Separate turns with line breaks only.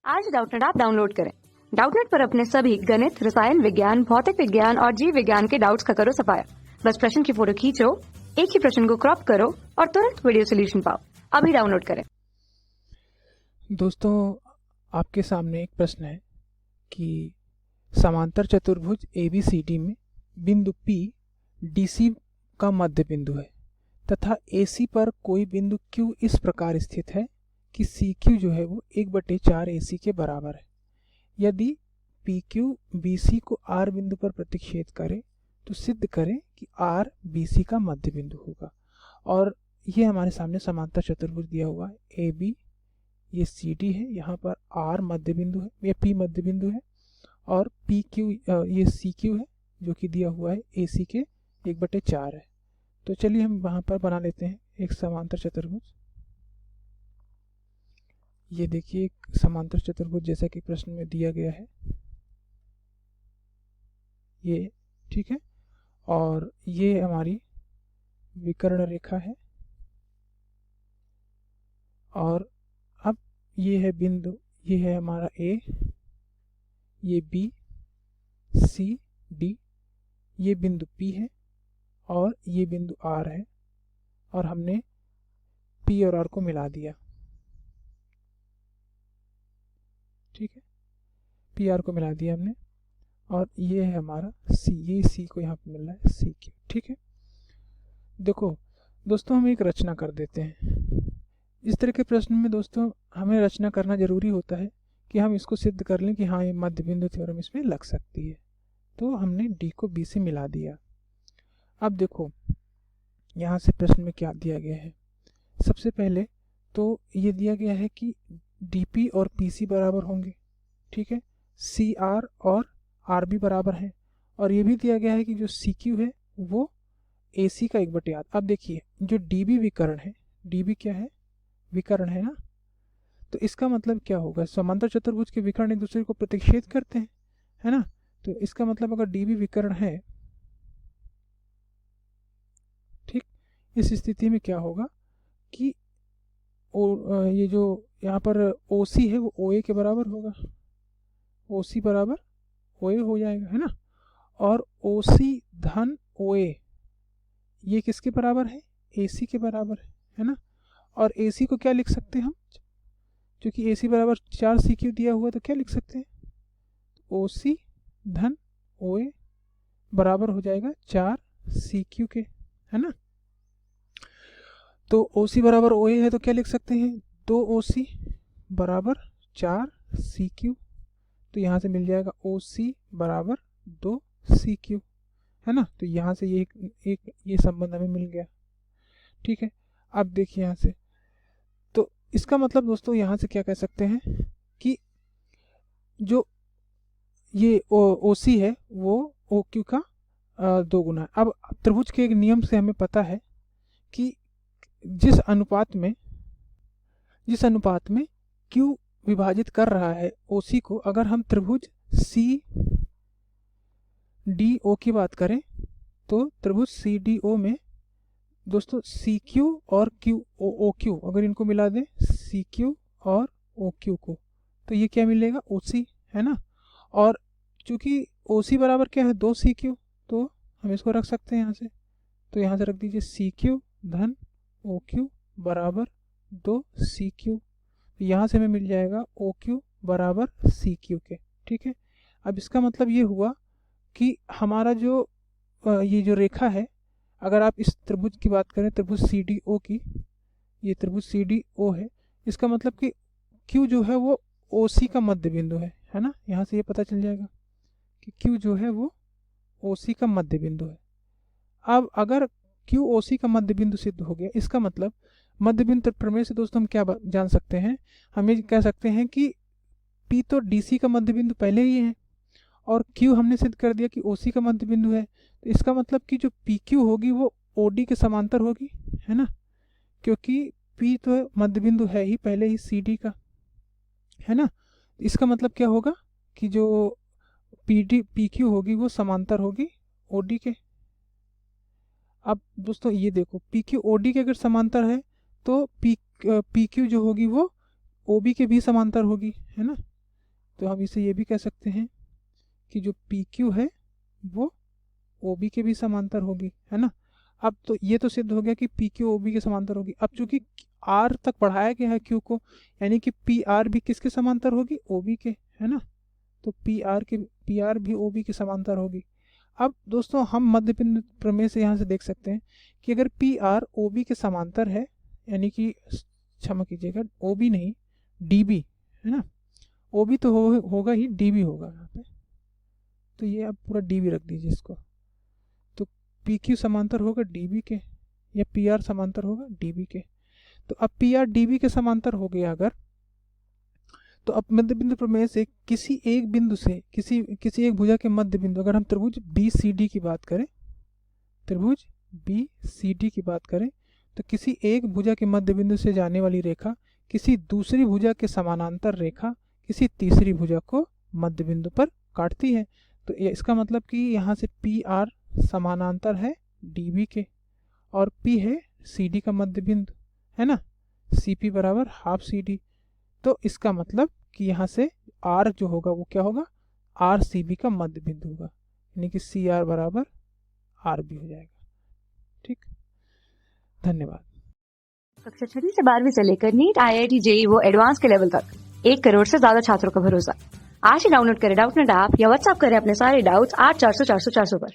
आज Doubtnut app download करें। Doubtnut पर अपने सभी गणित, रसायन विज्ञान, भौतिक विज्ञान और जीव विज्ञान के डाउट्स का करो सफाया। बस प्रश्न की फोटो खींचो, एक ही प्रश्न को क्रॉप करो और तुरंत वीडियो सोल्यूशन पाओ। अभी डाउनलोड करें।
दोस्तों, आपके सामने एक प्रश्न है कि समांतर चतुर्भुज ABCD में बिंदु P DC का मध्य बिंदु है तथा AC पर कोई बिंदु Q इस प्रकार स्थित है कि CQ जो है वो 1/4 AC के बराबर है। यदि PQ BC को R बिंदु पर प्रतिच्छेद करे तो सिद्ध करें कि R BC का मध्य बिंदु होगा। और ये हमारे सामने समांतर चतुर्भुज दिया हुआ है AB, ये CD है, यहाँ पर R मध्य बिंदु है, ये P मध्य बिंदु है और PQ ये CQ है जो कि दिया हुआ है AC के 1/4 है। तो चलिए हम वहाँ पर बना लेते हैं एक समांतर चतुर्भुज। ये देखिए एक समांतर चतुर्भुज जैसा कि प्रश्न में दिया गया है, ये ठीक है। और ये हमारी विकर्ण रेखा है और अब ये है बिंदु, ये है हमारा A, ये B, C, D, ये बिंदु P है और ये बिंदु R है और हमने P और R को मिला दिया, ठीक है। P R को मिला दिया हमने और ये है हमारा C, ये C को यहाँ पे मिल रहा है CQ, ठीक है। देखो दोस्तों, हम एक रचना कर देते हैं। इस तरह के प्रश्न में दोस्तों हमें रचना करना जरूरी होता है कि हम इसको सिद्ध कर लें कि हाँ ये मध्य बिंदु थ्योरम इसमें लग सकती है। तो हमने D को B से मिला दिया। अब देखो यहाँ से प्रश्न में क्या दिया गया है। सबसे पहले तो ये दिया गया है कि DP और PC बराबर होंगे, ठीक है। CR और RB बराबर है और ये भी दिया गया है कि जो CQ है वो AC का 1/8। अब देखिए जो DB विकर्ण है, DB क्या है, विकर्ण है ना, तो इसका मतलब क्या होगा, समांतर चतुर्भुज के विकर्ण एक दूसरे को प्रतिच्छेद करते हैं, है ना। तो इसका मतलब अगर DB विकर्ण है, ठीक, इस स्थिति में क्या होगा कि ये जो यहाँ पर OC है वो OA के बराबर होगा, OC बराबर OA हो जाएगा, है ना। और OC धन OA ये किसके बराबर है, AC के बराबर है ना। और AC को क्या लिख सकते हैं हम, क्योंकि AC बराबर 4CQ दिया हुआ, तो क्या लिख सकते हैं, OC धन OA बराबर हो जाएगा 4CQ के, है ना। तो OC बराबर OA है तो क्या लिख सकते हैं, 2OC बराबर 4CQ। तो यहाँ से मिल जाएगा OC बराबर 2CQ, है ना। तो यहाँ से ये संबंध हमें मिल गया, ठीक है। अब देखिए यहाँ से, तो इसका मतलब दोस्तों यहाँ से क्या कह सकते हैं कि जो ये OC है वो OQ का 2 गुना। अब त्रिभुज के एक नियम से हमें पता है कि जिस अनुपात में Q विभाजित कर रहा है OC को, अगर हम त्रिभुज CDO की बात करें तो त्रिभुज CDO में दोस्तों CQ और OQ अगर इनको मिला दें, CQ और OQ को, तो ये क्या मिलेगा, OC, है ना। और चूंकि OC बराबर क्या है, 2CQ, तो हम इसको रख सकते हैं यहाँ से। तो यहाँ से रख दीजिए CQ धन OQ बराबर 2CQ। यहाँ से हमें मिल जाएगा OQ बराबर CQ के, ठीक है। अब इसका मतलब ये हुआ कि हमारा जो ये जो रेखा है, अगर आप इस त्रिभुज की बात करें, त्रिभुज CDO की, ये त्रिभुज CDO है, इसका मतलब कि Q जो है वो OC का मध्य बिंदु है ना। यहाँ से ये पता चल जाएगा कि Q जो है वो OC का मध्य बिंदु है। अब अगर Q OC का मध्य बिंदु सिद्ध हो गया, इसका मतलब मध्य बिंदु प्रमेय से दोस्तों हम क्या जान सकते हैं, हम ये कह सकते हैं कि P तो DC का मध्य बिंदु पहले ही है और Q हमने सिद्ध कर दिया कि OC का मध्य बिंदु है। तो इसका मतलब कि जो PQ होगी वो OD के समांतर होगी, है ना, क्योंकि P तो मध्य बिंदु है ही पहले ही CD का, है ना। इसका मतलब क्या होगा कि जो PQ होगी वो समांतर होगी OD के। अब दोस्तों ये देखो, PQ OD के अगर समांतर है तो PQ जो होगी वो OB के भी समांतर होगी, है ना। तो हम इसे ये भी कह सकते हैं कि जो पी क्यू है वो ओ बी के भी समांतर होगी, है ना। अब तो ये तो सिद्ध हो गया कि पी क्यू ओ बी के समांतर होगी। अब चूंकि आर तक बढ़ाया गया है क्यू को, यानी कि पी आर भी किसके समांतर होगी, ओ बी के, है ना। तो पी आर भी ओ बी के समांतर होगी। अब दोस्तों हम मध्य बिंदु प्रमेय से यहाँ से देख सकते हैं कि अगर पी आर ओ बी के समांतर है, यानी कि क्षमा कीजिएगा ओ बी नहीं डी बी, है ना। ओ बी तो होगा ही, डी बी होगा यहाँ पे। तो ये अब पूरा डी बी रख दीजिए इसको। तो पी क्यू समांतर होगा डी बी के, या पी आर समांतर होगा डी बी के। तो अब पी आर डी बी के समांतर हो गया अगर, तो अब मध्य बिंदु प्रमेय से किसी एक बिंदु से किसी एक भुजा के मध्य बिंदु, अगर हम त्रिभुज बी सी डी की बात करें, त्रिभुज बी सी डी की बात करें, तो किसी एक भुजा के मध्य बिंदु से जाने वाली रेखा किसी दूसरी भुजा के समानांतर रेखा किसी तीसरी भुजा को मध्य बिंदु पर काटती है। तो इसका मतलब कि यहाँ से पी आर समानांतर है डी बी के, और पी है सी डी का मध्य बिंदु, है ना। सी पी बराबर हाफ सी डी। तो इसका मतलब कि यहाँ से आर जो होगा वो क्या होगा, आर सी बी का मध्य बिंदु होगा, यानी कि सी आर बराबर आर बी हो जाएगा। ठीक, धन्यवाद।
कक्षा 6 से 12वीं से लेकर नीट, IIT, JEE वो एडवांस के लेवल तक 1 करोड़ से ज्यादा छात्रों का भरोसा। आज ही डाउनलोड करें डाउटनेट ऐप या व्हाट्सएप करें अपने सारे डाउट्स 8400 400 400 पर।